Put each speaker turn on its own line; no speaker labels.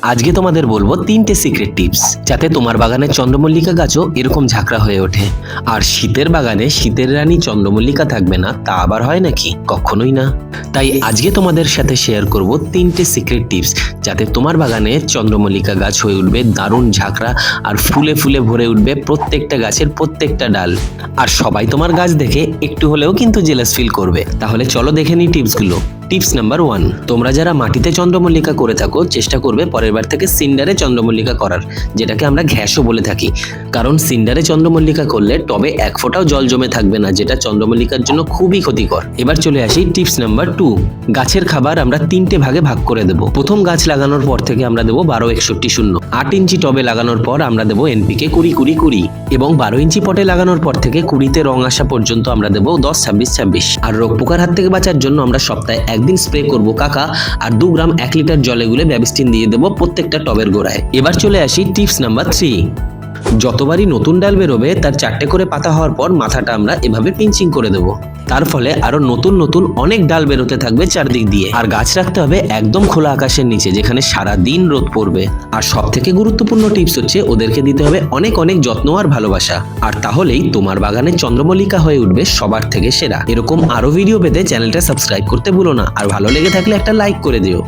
আজকে তোমাদের বলবো 3টে সিক্রেট টিপস যাতে তোমার বাগানের চন্দ্রমল্লিকা গাছও এরকম ঝাঁকড়া হয়ে ওঠে। আর শীতের বাগানে শীতের রানী চন্দ্রমল্লিকা থাকবে না তা আবার হয় নাকি? কখনোই না। তাই আজকে তোমাদের সাথে শেয়ার করব 3টে সিক্রেট টিপস যাতে তোমার বাগানে চন্দ্রমল্লিকা গাছ হয়ে উঠবে দারুণ ঝাঁকড়া আর ফুলে ফুলে ভরে উঠবে প্রত্যেকটা গাছের প্রত্যেকটা ডাল। আর সবাই তোমার গাছ দেখে একটু হলেও কিন্তু জেলাস ফিল করবে। তাহলে চলো দেখে নিই টিপসগুলো। টিপস নাম্বার 1, তোমরা যারা মাটিতে চন্দ্রমল্লিকা করে থাকো চেষ্টা করবে পরের বার থেকে সিন্ডারে চন্দ্রমল্লিকা করার, যেটাকে আমরা ঘ্যাসও বলে থাকি। কারণ সিন্ডারে চন্দ্রমল্লিকা করলে টবে এক ফোঁটাও জল জমে থাকবে না, যেটা চন্দ্রমল্লিকার জন্য খুবই ক্ষতিকর। এবার চলে আসি টিপস নাম্বার 2, গাছের খাবার আমরা 3টে ভাগে ভাগ করে দেব। প্রথম গাছ লাগানোর পর থেকে আমরা দেবো 12-61-0, 8 ইঞ্চি টবে লাগানোর পর আমরা দেবো এনপিকে 20-20-20 এবং 12 ইঞ্চি পটে লাগানোর পর থেকে 20তে রং আসা পর্যন্ত আমরা দেবো 10-26-26। আর রোগ পোকার হাত থেকে বাঁচার জন্য আমরা সপ্তাহে একদিন স্প্রে করব কাকা, আর 2 গ্রাম 1 লিটার জলে গুলে ব্যাবিস্টিন দিয়ে দেবো প্রত্যেকটা টবের গোড়ায়। এবার চলে আসি টিপস নাম্বার 3, যতবারই নতুন ডাল বেরোবে তার 4টে করে পাতা হওয়ার পর মাথাটা আমরা এভাবে পিঞ্চিং করে দেবো। তার ফলে আরো নতুন নতুন অনেক ডাল বেরোতে থাকবে চারদিক দিয়ে। আর গাছ রাখতে হবে একদম খোলা আকাশের নিচে, যেখানে সারা দিন রোদ পড়বে। আর সব থেকে গুরুত্বপূর্ণ টিপস হচ্ছে ওদেরকে দিতে হবে অনেক অনেক যত্ন আর ভালোবাসা। আর তাহলেই তোমার বাগানে চন্দ্রমল্লিকা হয়ে উঠবে সবার থেকে সেরা। এরকম আরো ভিডিও পেতে চ্যানেলটা সাবস্ক্রাইব করতে ভুলো না, আর ভালো লেগে থাকলে একটা লাইক করে দিও।